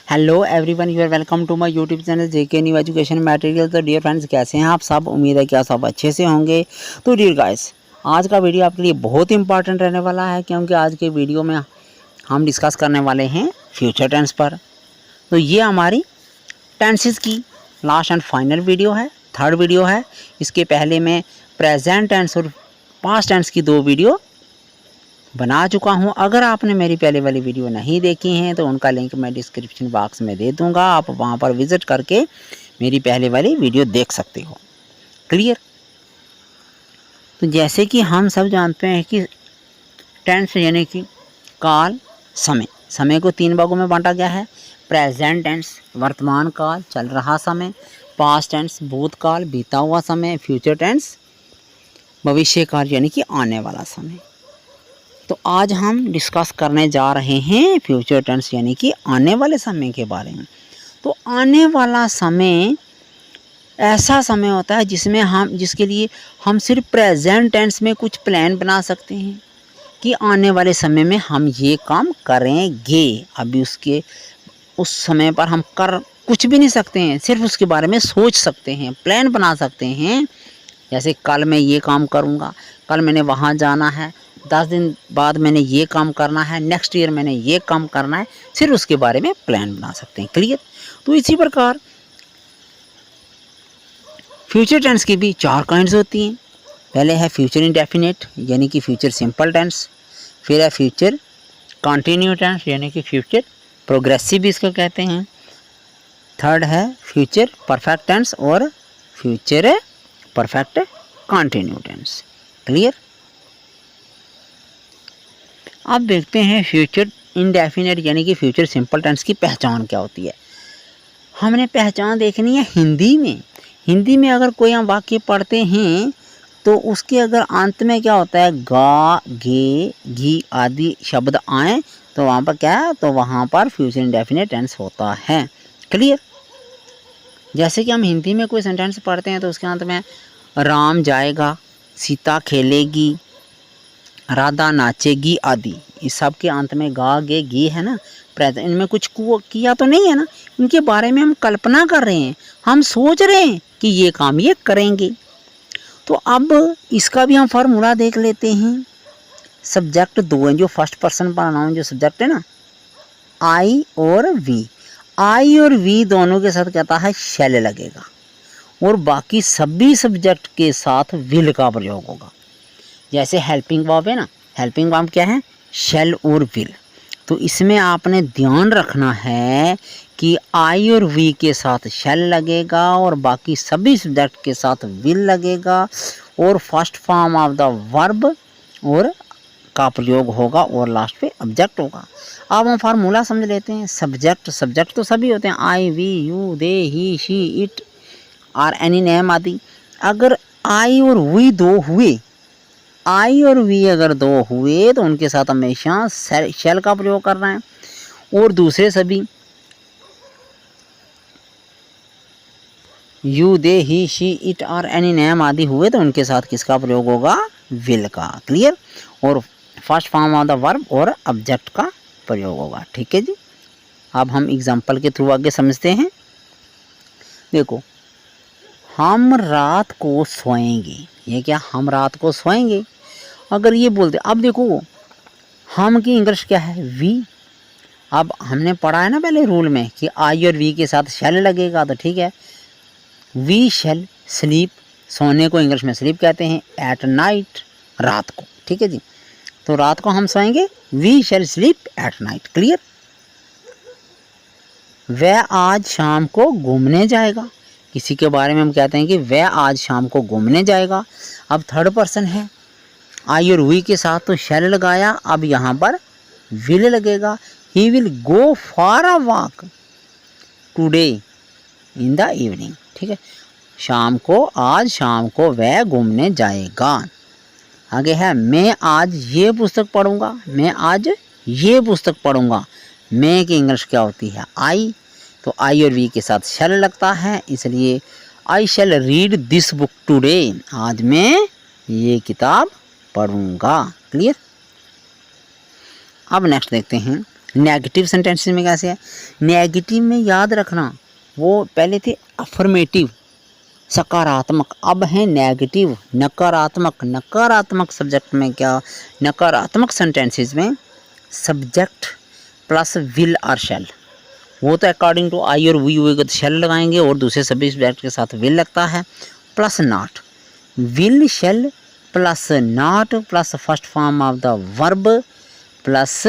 Hello everyone, you are welcome to my YouTube channel JK new education material. तो dear friends, कैसे हैं आप सब? उम्मीद है कि आप सब अच्छे से होंगे। तो डियर गाइस, आज का वीडियो आपके लिए बहुत इंपॉर्टेंट रहने वाला है, क्योंकि आज के वीडियो में हम डिस्कस करने वाले हैं फ्यूचर टेंस पर। तो ये हमारी टेंसेस की लास्ट एंड फाइनल वीडियो है, थर्ड वीडियो है। इसके पहले मैं प्रेजेंट टेंस और पास्ट टेंस की 2 वीडियो बना चुका हूं। अगर आपने मेरी पहले वाली वीडियो नहीं देखी हैं तो उनका लिंक मैं डिस्क्रिप्शन बॉक्स में दे दूंगा, आप वहां पर विजिट करके मेरी पहले वाली वीडियो देख सकते हो। क्लियर? तो जैसे कि हम सब जानते हैं कि टेंस यानी कि काल, समय को 3 भागों में बांटा गया है। प्रेजेंट टेंस वर्तमान काल, चल रहा समय। पास्ट टेंस भूतकाल, बीता हुआ समय। फ्यूचर टेंस भविष्य काल यानी कि आने वाला समय। तो आज हम डिस्कस करने जा रहे हैं फ्यूचर टेंस यानी कि आने वाले समय के बारे में। तो आने वाला समय ऐसा समय होता है जिसके लिए हम सिर्फ प्रेजेंट टेंस में कुछ प्लान बना सकते हैं कि आने वाले समय में हम ये काम करेंगे। अभी उस समय पर हम कर कुछ भी नहीं सकते हैं, सिर्फ उसके बारे में सोच सकते हैं, प्लान बना सकते हैं। जैसे कल मैं ये काम करूँगा, कल मैंने वहाँ जाना है, 10 दिन बाद मैंने ये काम करना है, नेक्स्ट ईयर मैंने ये काम करना है, सिर्फ उसके बारे में प्लान बना सकते हैं। क्लियर? तो इसी प्रकार फ्यूचर टेंस की भी 4 काइंड्स होती हैं। पहले है फ्यूचर इंडेफिनिट यानी कि फ्यूचर सिंपल टेंस। फिर है फ्यूचर कंटिन्यू टेंस यानी कि फ्यूचर प्रोग्रेसिव भी इसको कहते हैं। थर्ड है फ्यूचर परफेक्ट टेंस और future perfect continue tense. Clear? अब देखते हैं फ्यूचर इंडेफिनिट यानी कि फ्यूचर सिंपल टेंस की पहचान क्या होती है। हमने पहचान देखनी है हिंदी में। हिंदी में अगर कोई हम वाक्य पढ़ते हैं तो उसके अगर अंत में क्या होता है, गा, गे, घी आदि शब्द आए तो वहाँ पर क्या है, तो वहाँ पर फ्यूचर इंडेफिनिट टेंस होता है। क्लियर? जैसे कि हम हिंदी में कोई सेंटेंस पढ़ते हैं तो उसके अंत में राम जाएगा, सीता खेलेगी, राधा नाचेगी आदि, इस सब के अंत में गा, गे, गी है ना। प्रेजेंट इनमें कुछ किया तो नहीं है ना, इनके बारे में हम कल्पना कर रहे हैं, हम सोच रहे हैं कि ये काम ये करेंगे। तो अब इसका भी हम फार्मूला देख लेते हैं। सब्जेक्ट 2 हैं, जो फर्स्ट पर्सन प्रोनाउन जो सब्जेक्ट है ना, आई और वी। आई और वी दोनों के साथ कहता है शैल लगेगा, और बाकी सभी सब्जेक्ट के साथ विल का प्रयोग होगा। जैसे हेल्पिंग वर्ब है ना, हेल्पिंग वर्ब क्या है, शैल और विल। तो इसमें आपने ध्यान रखना है कि आई और वी के साथ शैल लगेगा और बाकी सभी सब्जेक्ट के साथ विल लगेगा, और first form of the verb और का प्रयोग होगा, और लास्ट पे ऑब्जेक्ट होगा। अब हम फार्मूला समझ लेते हैं। सब्जेक्ट तो सभी होते हैं, I, we, you, they, he, she, it और एनी नेम आदि। अगर आई और वी 2 हुए, आई और वी अगर 2 हुए तो उनके साथ हमेशा शैल का प्रयोग करना है, और दूसरे सभी you, they, he, she, it और एनी नेम आदि हुए तो उनके साथ किसका प्रयोग होगा, विल का। क्लियर? और first form of the verb और ऑब्जेक्ट का प्रयोग होगा। ठीक है जी। अब हम एग्जाम्पल के थ्रू आगे समझते हैं। देखो, हम रात को सोएंगे, ये क्या, हम रात को सोएंगे। अगर ये बोलते, अब देखो हम की इंग्लिश क्या है, वी। अब हमने पढ़ा है ना पहले रूल में कि आई और वी के साथ शैल लगेगा, तो ठीक है, वी शैल स्लीप, सोने को इंग्लिश में स्लीप कहते हैं, एट नाइट, रात को। ठीक है जी। तो रात को हम सोएंगे, we shall sleep at night. Clear? वह आज शाम को घूमने जाएगा, किसी के बारे में हम कहते हैं कि वह आज शाम को घूमने जाएगा। अब थर्ड पर्सन है, आई और वी के साथ तो शैल लगाया, अब यहाँ पर विल लगेगा। He will go for a walk today in the evening. ठीक है, शाम को, आज शाम को वह घूमने जाएगा। आगे है, मैं आज ये पुस्तक पढ़ूंगा, मैं आज ये पुस्तक पढ़ूंगा। मैं की इंग्लिश क्या होती है, आई। तो आई और वी के साथ शैल लगता है, इसलिए आई शैल रीड दिस बुक टुडे, आज मैं ये किताब पढ़ूंगा। क्लियर? अब नेक्स्ट देखते हैं नेगेटिव सेंटेंसेस में कैसे है, नेगेटिव में याद रखना वो पहले थे अफर्मेटिव सकारात्मक, अब है नेगेटिव नकारात्मक। नकारात्मक सब्जेक्ट में क्या, नकारात्मक सेंटेंसेस में सब्जेक्ट प्लस विल और शैल, वो तो अकॉर्डिंग टू आई और वी होगा तो शैल लगाएंगे और दूसरे सभी सब्जेक्ट के साथ विल लगता है, plus not. Will shall plus not plus first form of the verb plus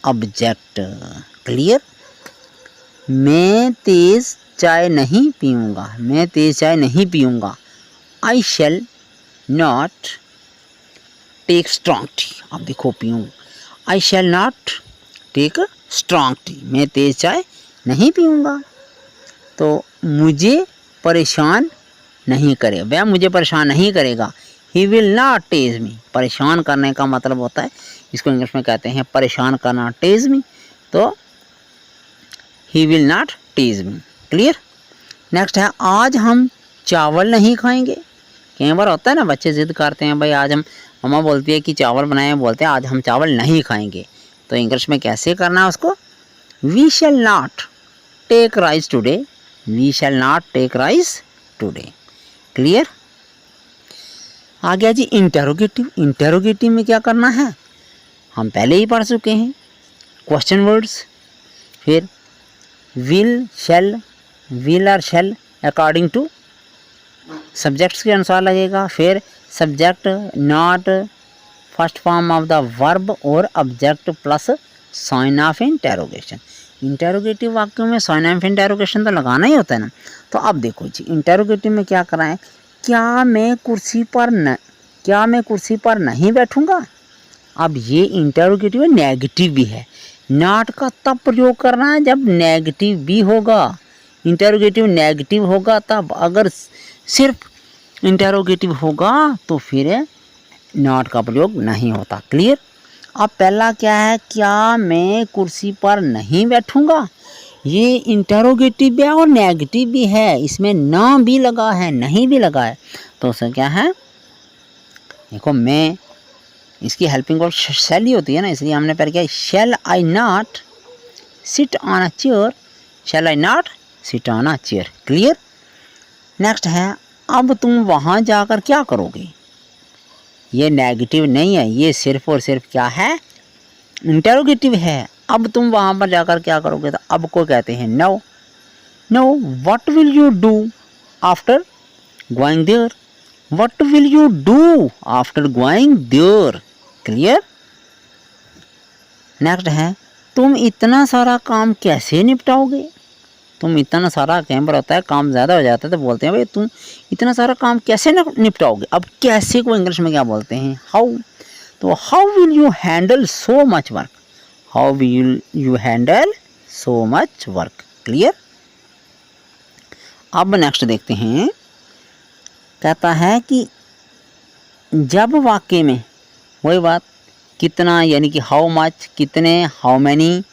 object. Clear. मैं तेज़ चाय नहीं पीऊँगा, मैं तेज़ चाय नहीं पीऊँगा। I shall not take strong tea, अब देखो पीऊँ, I shall not take strong tea, मैं तेज़ चाय नहीं पीऊँगा। तो मुझे परेशान नहीं करे, वह मुझे परेशान नहीं करेगा। ही विल नॉट टेज मी, परेशान करने का मतलब होता है, इसको इंग्लिश में कहते हैं परेशान करना, टेज मी। तो he will not tease me. Clear. Next है आज हम चावल नहीं खाएंगे। कई बार होता है ना, बच्चे जिद करते हैं भाई आज हम, मम्मा बोलती है कि चावल बनाए, बोलते हैं आज हम चावल नहीं खाएंगे। तो इंग्लिश में कैसे करना है उसको, we shall not take rice today, we shall not take rice today. Clear. आ गया जी इंटेरोगेटिव। इंटेरोगेटिव में क्या करना है, हम पहले ही पढ़ चुके हैं, क्वेश्चन वर्ड्स, फिर विल शैल, विल और शैल अकॉर्डिंग टू सब्जेक्ट्स के अनुसार लगेगा, फिर subject not first form of the verb और object plus sign of interrogation. Interrogative वाक्यों में साइन ऑफ इंटेरोगेशन तो लगाना ही होता है ना। तो अब देखो जी इंटेरोगेटिव में क्या कराएं, क्या मैं कुर्सी पर नहीं बैठूंगा। अब ये इंटेरोगेटिव नेगेटिव भी है, नॉट का तब प्रयोग करना है जब नेगेटिव भी होगा। इंटेरोगेटिव नेगेटिव होगा तब, अगर सिर्फ इंटेरोगेटिव होगा तो फिर नॉट का प्रयोग नहीं होता। क्लियर। अब पहला क्या है, क्या मैं कुर्सी पर नहीं बैठूंगा, ये इंटेरोगेटिव भी है और नेगेटिव भी है, इसमें ना भी लगा है नहीं भी लगा है। तो उसका क्या है, देखो मैं, इसकी हेल्पिंग वर्ब शैल ही होती है ना, इसलिए हमने पहले क्या, shall I not sit on a chair, shall I not sit on a chair. Clear. Next है अब तुम वहाँ जाकर क्या करोगे, ये नेगेटिव नहीं है, ये सिर्फ और सिर्फ क्या है, इंटेरोगेटिव है। अब तुम वहाँ पर जाकर क्या करोगे, तो अब को कहते हैं now. Now what will you do after going there, what will you do after going there. Clear. Next है तुम इतना सारा काम कैसे निपटाओगे, तुम इतना सारा कैमरा होता है, काम ज़्यादा हो जाता है तो बोलते हैं भाई तुम इतना सारा काम कैसे निपटाओगे। अब कैसे को इंग्लिश में क्या बोलते हैं, हाउ। तो how will you handle so much work, how will you handle so much work. Clear. अब नेक्स्ट देखते हैं, कहता है कि जब वाक्य में वही बात कितना यानी कि हाउ मच, कितने, हाउ मैनी,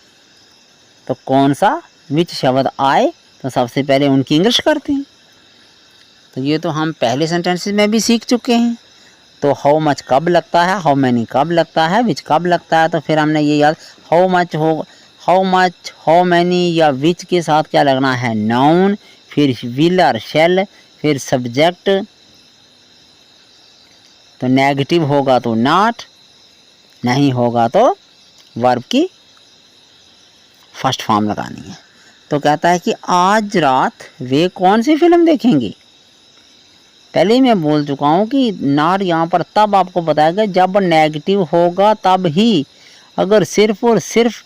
तो कौन सा विच शब्द आए तो सबसे पहले उनकी इंग्लिश करते हैं। तो ये तो हम पहले सेंटेंसेस में भी सीख चुके हैं। तो हाउ मच कब लगता है, हाउ मैनी कब लगता है, विच कब लगता है। तो फिर हमने ये याद, हाउ मच हो, हाउ मच, हाउ मैनी या विच के साथ क्या लगना है, नाउन, फिर विल और शैल, फिर सब्जेक्ट। तो नेगेटिव होगा तो नॉट, नहीं होगा तो वर्ब की फर्स्ट फॉर्म लगानी है। तो कहता है कि आज रात वे कौन सी फिल्म देखेंगे। पहले ही मैं बोल चुका हूँ कि नॉट यहाँ पर तब आपको बताएगा जब नेगेटिव होगा तब ही, अगर सिर्फ और सिर्फ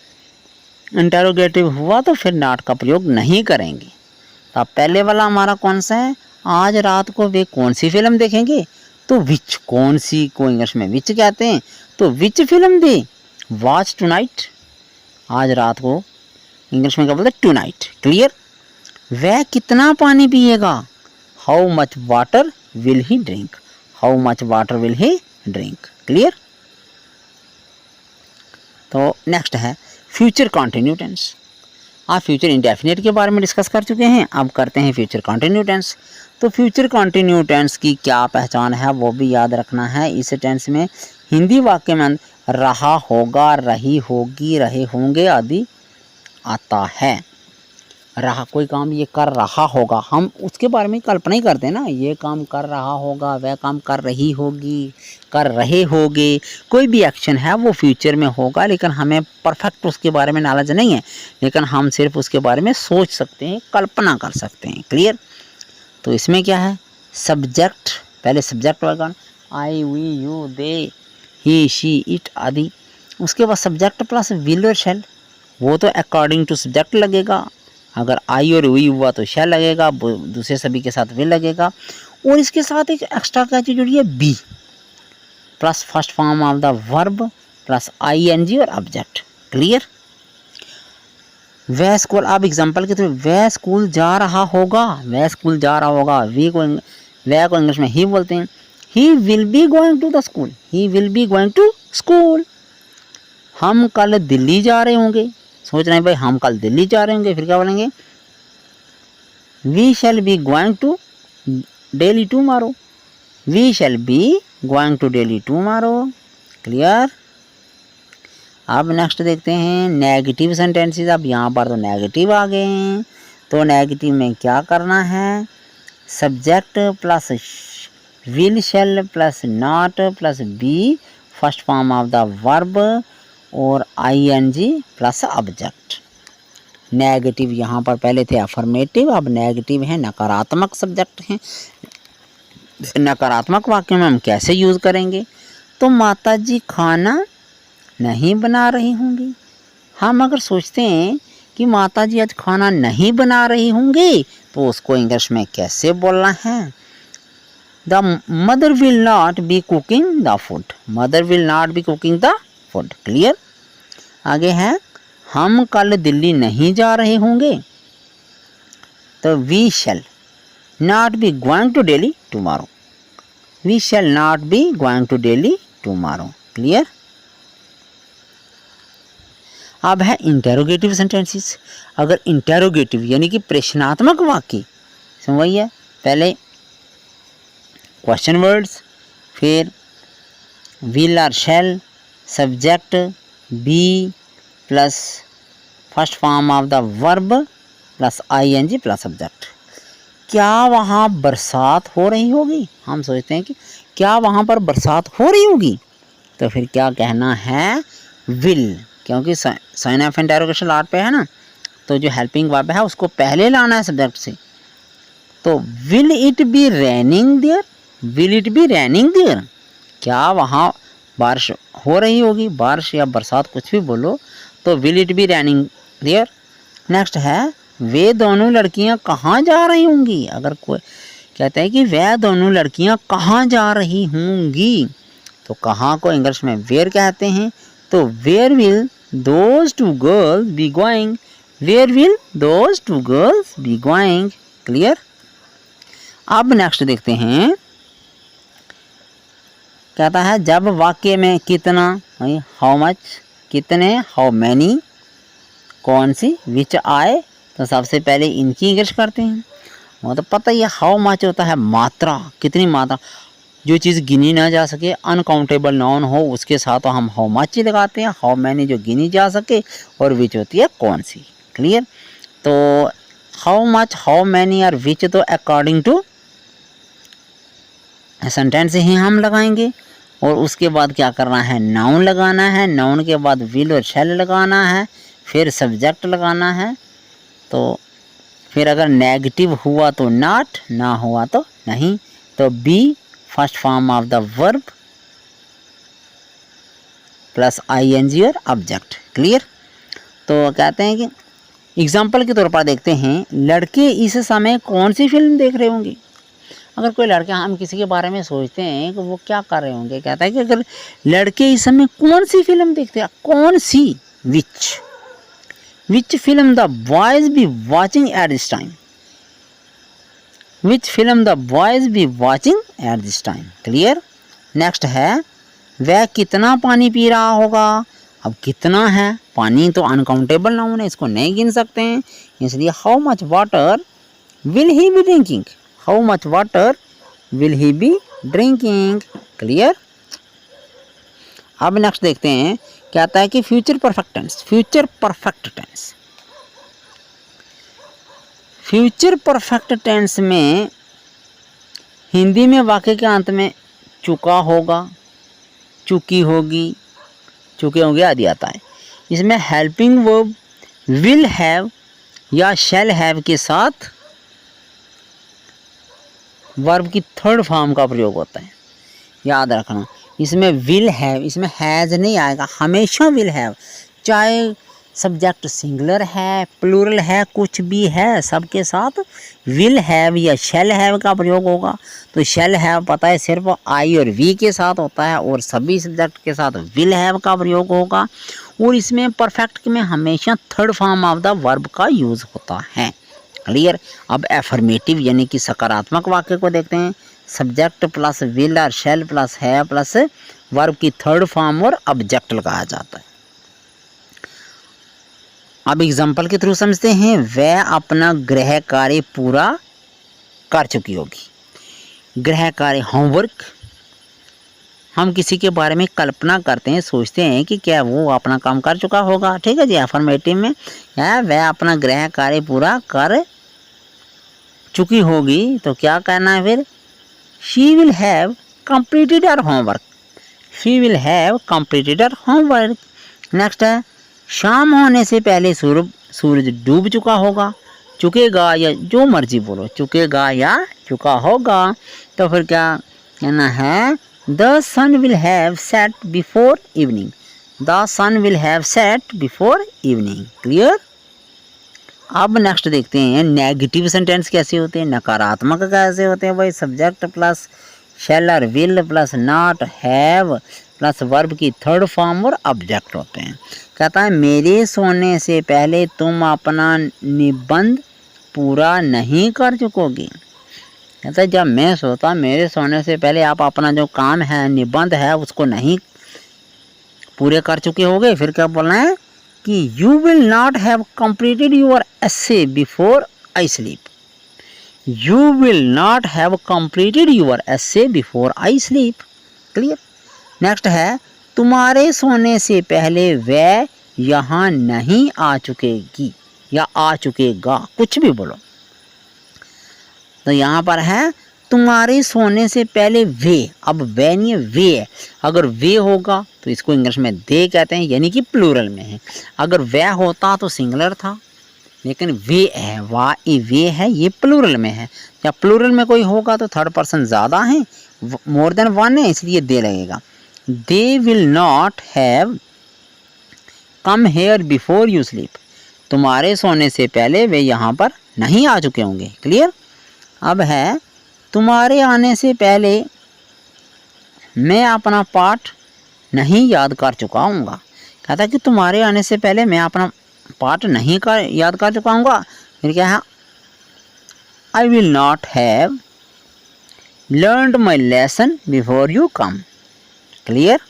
इंटेरोगेटिव हुआ तो फिर नॉट का प्रयोग नहीं करेंगे। तो अब पहले वाला हमारा कौन सा है, आज रात को वे कौन सी फिल्म देखेंगे। तो विच, कौन सी को इंग्लिश में विच कहते हैं, तो which film they, watch tonight, आज रात को इंग्लिश में क्या बोलते हैं, टुनाइट। क्लियर। वह कितना पानी पिएगा, how much water will he drink, how much water will he drink. Clear. तो नेक्स्ट है फ्यूचर कंटिन्यू टेंस। आप फ्यूचर इंडेफिनिट के बारे में डिस्कस कर चुके हैं, अब करते हैं फ्यूचर कंटिन्यू टेंस। तो फ्यूचर कंटिन्यू टेंस की क्या पहचान है वो भी याद रखना है। इस टेंस में हिंदी वाक्य में रहा होगा, रही होगी, रहे होंगे आदि आता है। रहा, कोई काम ये कर रहा होगा, हम उसके बारे में कल्पना ही करते हैं ना, ये काम कर रहा होगा, वह काम कर रही होगी, कर रहे होगे। कोई भी एक्शन है वो फ्यूचर में होगा, लेकिन हमें परफेक्ट उसके बारे में नॉलेज नहीं है, लेकिन हम सिर्फ उसके बारे में सोच सकते हैं, कल्पना कर सकते हैं। क्लियर। तो इसमें क्या है, सब्जेक्ट, पहले सब्जेक्ट होगा, I, we, you, they, he, she, it आदि। उसके बाद सब्जेक्ट प्लस विल और शैल, वो तो अकॉर्डिंग टू सब्जेक्ट लगेगा। अगर आई और वी हुआ तो शैल लगेगा, दूसरे सभी के साथ विल लगेगा। और इसके साथ एक एक्स्ट्रा क्या चीज जुड़ी है, be plus first form of the verb plus ING और ऑब्जेक्ट। क्लियर। वह स्कूल, आप एग्जांपल के थ्रू, वह स्कूल जा रहा होगा, वह स्कूल जा रहा होगा, वह को इंग्लिश में ही बोलते हैं। He will be going to the school, he will be going to school. हम कल दिल्ली जा रहे होंगे, सोच रहे हैं भाई हम कल दिल्ली जा रहे होंगे, फिर क्या बोलेंगे, we shall be going to Delhi tomorrow, we shall be going to Delhi tomorrow. Clear. अब नेक्स्ट देखते हैं नेगेटिव सेंटेंसेस। अब यहाँ पर तो नेगेटिव आ गए हैं, तो नेगेटिव में क्या करना है, subject plus will shall plus not plus be first form of the verb और आईएनजी प्लस ऑब्जेक्ट। नेगेटिव यहाँ पर पहले थे अफर्मेटिव, अब नेगेटिव है, नकारात्मक सब्जेक्ट हैं। नकारात्मक वाक्य में हम कैसे यूज़ करेंगे, तो माता जी खाना नहीं बना रही होंगी। हम अगर सोचते हैं कि माता जी आज खाना नहीं बना रही होंगी, तो उसको इंग्लिश में कैसे बोलना है, the mother will not be cooking the food, mother will not be cooking the food. Clear. आगे है, हम कल दिल्ली नहीं जा रहे होंगे, तो we shall not be going to Delhi tomorrow, we shall not be going to Delhi tomorrow. Clear. अब है इंटेरोगेटिव सेंटेंसेस। अगर इंटेरोगेटिव यानी कि प्रश्नात्मक वाक्य, समझिए, पहले क्वेश्चन वर्ड्स, फिर विल और shall, subject be plus first form of the verb plus ING plus subject. क्या वहाँ बरसात हो रही होगी, हम सोचते हैं कि क्या वहाँ पर बरसात हो रही होगी, तो फिर क्या कहना है, विल, क्योंकि साइन ऑफ इंटेरोगेशन लाट पे है ना, तो जो हेल्पिंग वर्ब है उसको पहले लाना है सब्जेक्ट से। तो will it be raining there, will it be raining there, क्या वहाँ बारिश हो रही होगी, बारिश या बरसात कुछ भी बोलो, तो will it be raining there. Next है, वे दोनों लड़कियां कहाँ जा रही होंगी। अगर कोई कहता है कि वह दोनों लड़कियां कहाँ जा रही होंगी, तो कहाँ को इंग्लिश में वेयर कहते हैं, तो where will those two girls be going, where will those two girls be going. Clear. अब नेक्स्ट देखते हैं, कहता है जब वाक्य में कितना, हाउ मच, कितने, हाउ मैनी, कौन सी, विच आए, तो सबसे पहले इनकी इंग्लिश करते हैं। वो तो पता ही है, हाउ मच होता है मात्रा, कितनी मात्रा, जो चीज़ गिनी ना जा सके, अनकाउंटेबल नाउन हो, उसके साथ तो हम हाउ मच ही लगाते हैं। हाउ मैनी जो गिनी जा सके, और विच होती है कौन सी। क्लियर। तो हाउ मच, हाउ मैनी और विच तो अकॉर्डिंग टू सेंटेंस ही हम लगाएंगे। और उसके बाद क्या करना है, नाउन लगाना है, नाउन के बाद विल और शैल लगाना है, फिर सब्जेक्ट लगाना है। तो फिर अगर नेगेटिव हुआ तो नॉट, ना हुआ तो नहीं, तो be first form of the verb plus ING और ऑब्जेक्ट। क्लियर। तो कहते हैं कि एग्जाम्पल के तौर पर देखते हैं, लड़के इस समय कौन सी फिल्म देख रहे होंगे। अगर कोई लड़के, हम किसी के बारे में सोचते हैं कि वो क्या कर रहे होंगे, कहता है कि अगर लड़के इस समय कौन सी फिल्म देखते हैं, कौन सी, which film the boys be watching at this time, which film the boys be watching at this time. Clear. Next है, वह कितना पानी पी रहा होगा। अब कितना है, पानी तो अनकाउंटेबल नाउन है, इसको नहीं गिन सकते हैं, इसलिए how much water will he be drinking, how much water will he be drinking. Clear. अब नेक्स्ट देखते हैं, क्या आता है कि future perfect tense. Future perfect tense, future perfect tense में हिंदी में वाक्य के अंत में चुका होगा, चुकी होगी, चुके होंगे आदि आता है। इसमें हेल्पिंग वर्ब विल हैव या शैल हैव के साथ वर्ब की थर्ड फॉर्म का प्रयोग होता है, याद रखना। इसमें विल हैव, इसमें हैज़ नहीं आएगा, हमेशा विल हैव, चाहे सब्जेक्ट सिंगुलर है, प्लूरल है, कुछ भी है, सबके साथ विल हैव या शैल हैव का प्रयोग होगा। तो शैल हैव पता है सिर्फ आई और वी के साथ होता है, और सभी सब्जेक्ट के साथ विल हैव का प्रयोग होगा। और इसमें परफेक्ट में हमेशा third form of the verb का यूज़ होता है। क्लियर। अब एफर्मेटिव यानी कि सकारात्मक वाक्य को देखते हैं। सब्जेक्ट प्लस विल और शैल प्लस है प्लस वर्ब की थर्ड फॉर्म और ऑब्जेक्ट लगाया जाता है। अब एग्जाम्पल के थ्रू समझते हैं। वह अपना गृह कार्य पूरा कर चुकी होगी। गृह कार्य होमवर्क, हम किसी के बारे में कल्पना करते हैं, सोचते हैं कि क्या वो अपना काम कर चुका होगा। ठीक है जी। अफर्मेटिव में वह अपना गृह कार्य पूरा कर चुकी होगी, तो क्या कहना है फिर, she will have completed her homework. She will have completed her homework. Next है, शाम होने से पहले सूरज डूब चुका होगा। चुकेगा या जो मर्जी बोलो, चुकेगा या चुका होगा, तो फिर क्या कहना है, the sun will have set before evening. The sun will have set before evening. Clear. अब नेक्स्ट देखते हैं नेगेटिव सेंटेंस कैसे होते हैं, नकारात्मक कैसे होते हैं। भाई सब्जेक्ट प्लस शैल और will plus not have plus verb की थर्ड फॉर्म और ऑब्जेक्ट होते हैं। कहता है मेरे सोने से पहले तुम अपना निबंध पूरा नहीं कर चुकोगे। कहता है जब मैं सोता, मेरे सोने से पहले आप अपना जो काम है, निबंध है, उसको नहीं पूरे कर चुके होगे। फिर क्या बोलना है कि you will not have completed your essay before I sleep. You will not have completed your essay before I sleep. Clear. Next है, तुम्हारे सोने से पहले वह यहाँ नहीं आ चुकेगी या आ चुकेगा, कुछ भी बोलो। तो यहाँ पर है तुम्हारे सोने से पहले वे। अब वे नहीं है, वे है। अगर वे होगा तो इसको इंग्लिश में दे कहते हैं, यानी कि प्लूरल में है। अगर वह होता तो सिंगुलर था, लेकिन वे है, वे है, ये प्लूरल में है। या प्लूरल में कोई होगा तो थर्ड पर्सन ज़्यादा है, मोर देन वन है, इसलिए दे लगेगा। They will not have come here before you sleep. तुम्हारे सोने से पहले वे यहाँ पर नहीं आ चुके होंगे। क्लियर। अब है, तुम्हारे आने से पहले मैं अपना पाठ नहीं याद कर चुका हूँगा। कहता है कि तुम्हारे आने से पहले मैं अपना पाठ नहीं याद कर चुका हूँगा। फिर क्या है, I will not have learned my lesson before you come. Clear.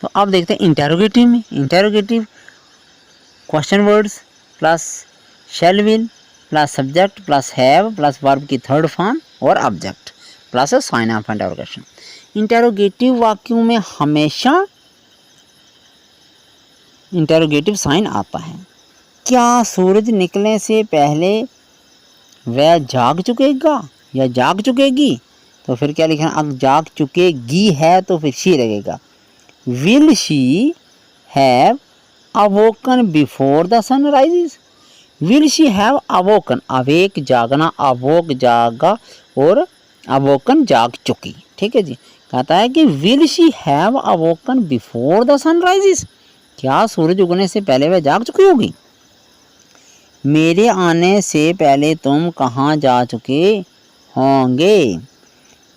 तो अब देखते हैं इंटेरोगेटिव में। Interrogative question words plus shall will plus subject plus have plus verb की थर्ड फॉर्म और object plus sign of interrogation. Interrogative वाक्यों में हमेशा इंटेरोगेटिव साइन आता है। क्या सूरज निकलने से पहले वह जाग चुकेगा या जाग चुकेगी, तो फिर क्या लिखना, अब जाग चुकेगी है तो फिर शी लगेगा। Will she have awoken before the sun rises. Will she have awoken, awake जागना, अवोक जागा और अवोकन जाग चुकी। ठीक है जी। कहता है कि will she have awoken before the sun rises. क्या सूरज उगने से पहले वह जाग चुकी होगी। मेरे आने से पहले तुम कहाँ जा चुके होंगे।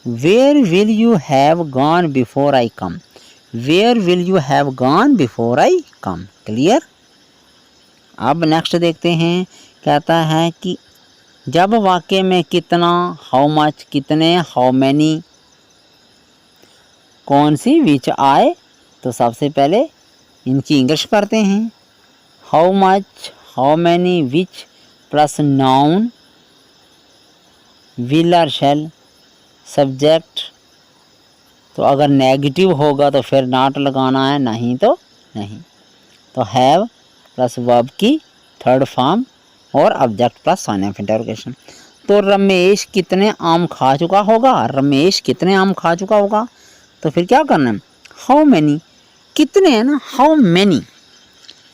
Where will you have gone before I come. Where will you have gone before I come. Clear. अब नेक्स्ट देखते हैं। कहता है कि जब वाक्य में कितना, हाउ मच, कितने, हाउ मैनी, कौन सी, विच आए, तो सबसे पहले इनकी इंग्लिश करते हैं। How much, how many, which plus noun, will और शैल सब्जेक्ट, तो अगर नेगेटिव होगा तो फिर नॉट लगाना है, नहीं तो नहीं। तो हैव प्लस वर्ब की थर्ड फॉर्म और object plus sign of interrogation. तो रमेश कितने आम खा चुका होगा, रमेश कितने आम खा चुका होगा, तो फिर क्या करना है, हाउ मैनी, कितने है ना, how many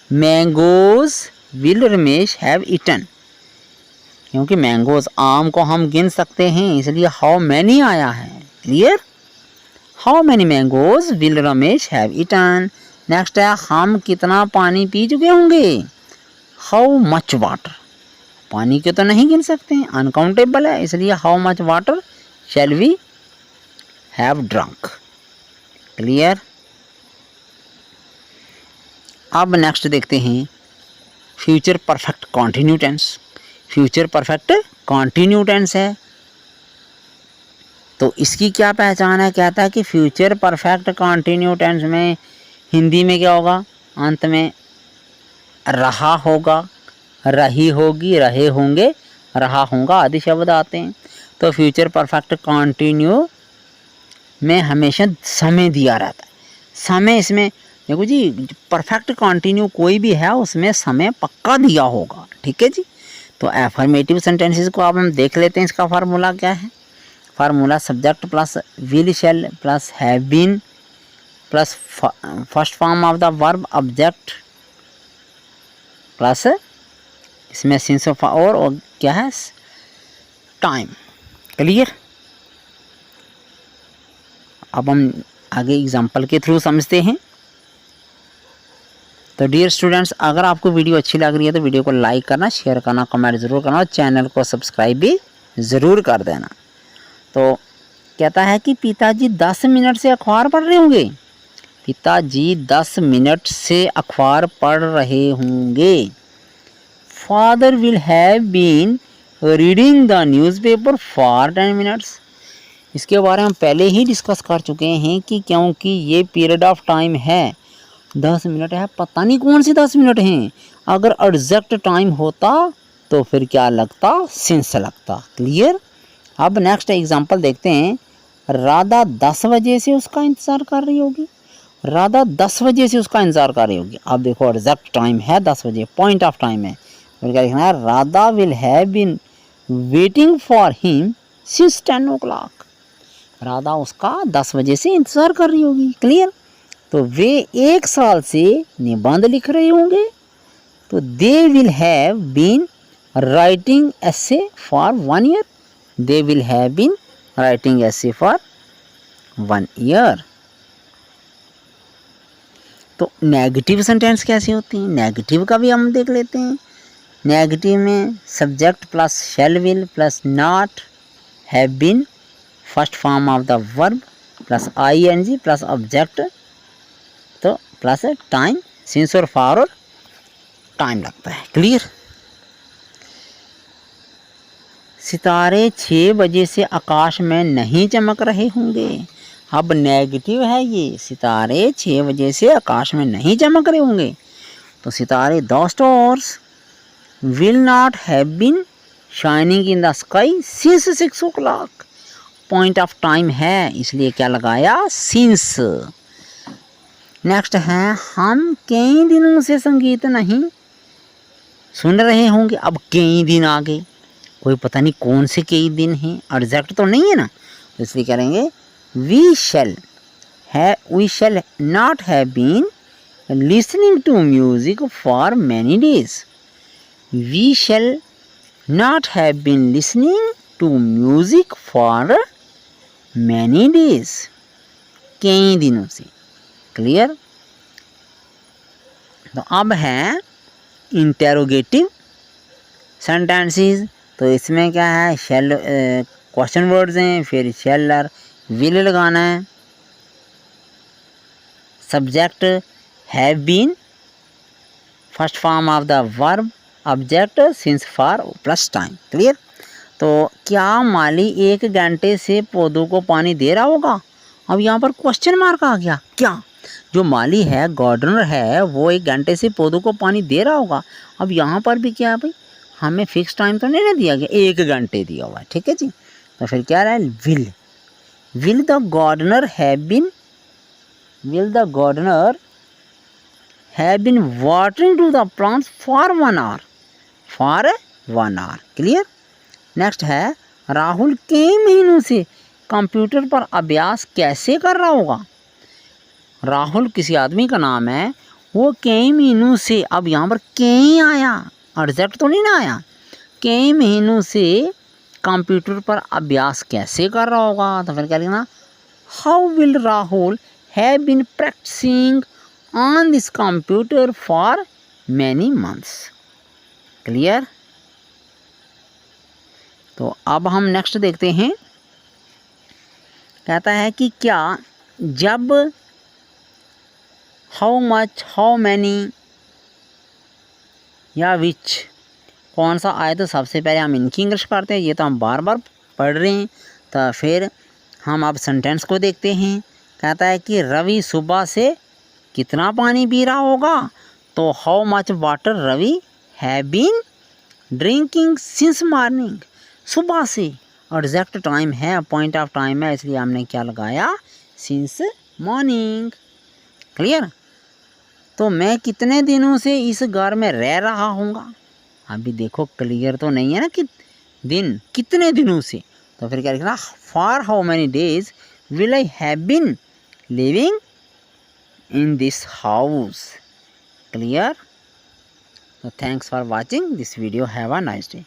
mangoes will Ramesh have eaten, क्योंकि मैंगोज आम को हम गिन सकते हैं इसलिए हाउ मैनी आया है। Clear, how many mangoes will Ramesh have eaten. Next है हम कितना पानी पी चुके होंगे, हाउ मच वाटर, पानी के तो नहीं गिन सकते हैं, अनकाउंटेबल है, इसलिए how much water shall we have drunk. Clear. अब नेक्स्ट देखते हैं future perfect continue tense. Future perfect continue tense है, तो इसकी क्या पहचान है, कहता है कि फ्यूचर परफेक्ट कॉन्टिन्यू टेंस में हिंदी में क्या होगा, अंत में रहा होगा, रही होगी, रहे होंगे, रहा होगा आदि शब्द आते हैं। तो फ्यूचर परफेक्ट कॉन्टिन्यू में हमेशा समय दिया रहता है। समय इसमें देखो जी, परफेक्ट कॉन्टिन्यू कोई भी है उसमें समय पक्का दिया होगा। ठीक है जी। तो एफर्मेटिव सेंटेंसेस को अब हम देख लेते हैं, इसका फार्मूला क्या है। Formula subject plus will shall plus have been plus first form of the verb object plus इसमें सिंस ऑफ और क्या है टाइम। क्लियर। अब हम आगे एग्जांपल के थ्रू समझते हैं। तो डियर स्टूडेंट्स, अगर आपको वीडियो अच्छी लग रही है तो वीडियो को लाइक करना, शेयर करना, कमेंट ज़रूर करना और चैनल को सब्सक्राइब भी ज़रूर कर देना। तो कहता है कि पिताजी 10 मिनट से अखबार पढ़ रहे होंगे, पिताजी 10 मिनट से अखबार पढ़ रहे होंगे। Father will have been reading the newspaper for 10 minutes. इसके बारे में हम पहले ही डिस्कस कर चुके हैं कि क्योंकि ये पीरियड ऑफ टाइम है 10 मिनट है, पता नहीं कौन से 10 मिनट हैं। अगर एग्जैक्ट टाइम होता तो फिर क्या लगता, सिंस लगता। क्लियर। अब नेक्स्ट एग्जांपल देखते हैं। राधा 10 बजे से उसका इंतज़ार कर रही होगी, राधा 10 बजे से उसका इंतज़ार कर रही होगी। अब देखो एग्जैक्ट टाइम है 10 बजे, पॉइंट ऑफ टाइम है, फिर क्या लिखना है, Radha will have been waiting for him since 10 o'clock। Radha उसका 10 बजे से इंतज़ार कर रही होगी। क्लियर। तो वे 1 साल से निबंध लिख रहे होंगे, तो they will have been writing essay for 1 year, they will have been writing essay for 1 year। तो नेगेटिव सेंटेंस कैसे होती हैं, नेगेटिव का भी हम देख लेते हैं। नेगेटिव में subject plus shall will plus not have been first form of the verb plus ing plus object, तो प्लस टाइम, सिंस और फॉर और टाइम लगता है। क्लियर। सितारे 6 बजे से आकाश में नहीं चमक रहे होंगे। अब नेगेटिव है ये, सितारे 6 बजे से आकाश में नहीं चमक रहे होंगे। तो सितारे the stars will not have been shining in the sky since 6 o'clock। Point of time है इसलिए क्या लगाया, सिंस। नेक्स्ट है हम कई दिनों से संगीत नहीं सुन रहे होंगे। अब कई दिन आ गए, कोई पता नहीं कौन से कई दिन हैं, एग्जैक्ट तो नहीं है ना, तो इसलिए करेंगे we shall not have been listening to music for many days. We shall not have been listening to music for many days, कई दिनों से। क्लियर। तो अब है इंटेरोगेटिव सेंटेंसेस। तो इसमें क्या है, शैल क्वेश्चन वर्ड्स हैं, फिर शैल और विल लगाना है। Subject have been first form of the verb object since for plus time. Clear. तो क्या माली 1 घंटे से पौधों को पानी दे रहा होगा। अब यहाँ पर क्वेश्चन मार्क आ गया, क्या जो माली है, गार्डनर है, वो 1 घंटे से पौधों को पानी दे रहा होगा। अब यहाँ पर भी क्या है भाई, हमें फिक्स टाइम तो नहीं ना दिया गया, 1 घंटे दिया हुआ है। ठीक है जी। तो फिर क्या रहा है, will, will the gardener have been watering to the plants for 1 hour, clear. Next है, राहुल कई महीनों से कंप्यूटर पर अभ्यास कैसे कर रहा होगा। राहुल किसी आदमी का नाम है, वो कई महीनों से, अब यहाँ पर कई आया, एग्जैक्ट तो नहीं ना आया, कई महीनों से कंप्यूटर पर अभ्यास कैसे कर रहा होगा। तो फिर क्या लिखना, how will Rahul have been practicing on this computer for many months, clear. तो अब हम नेक्स्ट देखते हैं, कहता है कि क्या जब हाउ मच, हाउ मैनी या विच कौन सा आए तो सबसे पहले हम इनकी इंग्लिश पढ़ते हैं। ये तो हम बार बार पढ़ रहे हैं। तो फिर हम अब सेंटेंस को देखते हैं। कहता है कि रवि सुबह से कितना पानी पी रहा होगा। तो how much water Ravi have been drinking since morning, सुबह से एग्जैक्ट टाइम है, पॉइंट ऑफ टाइम है, इसलिए हमने क्या लगाया, सिंस मॉर्निंग, क्लियर। तो मैं कितने दिनों से इस घर में रह रहा हूँगा, अभी देखो क्लियर तो नहीं है ना कि दिन, कितने दिनों से। तो फिर क्या लिखना, for how many days will I have been living in this house, clear. तो thanks for watching this video, have a nice day.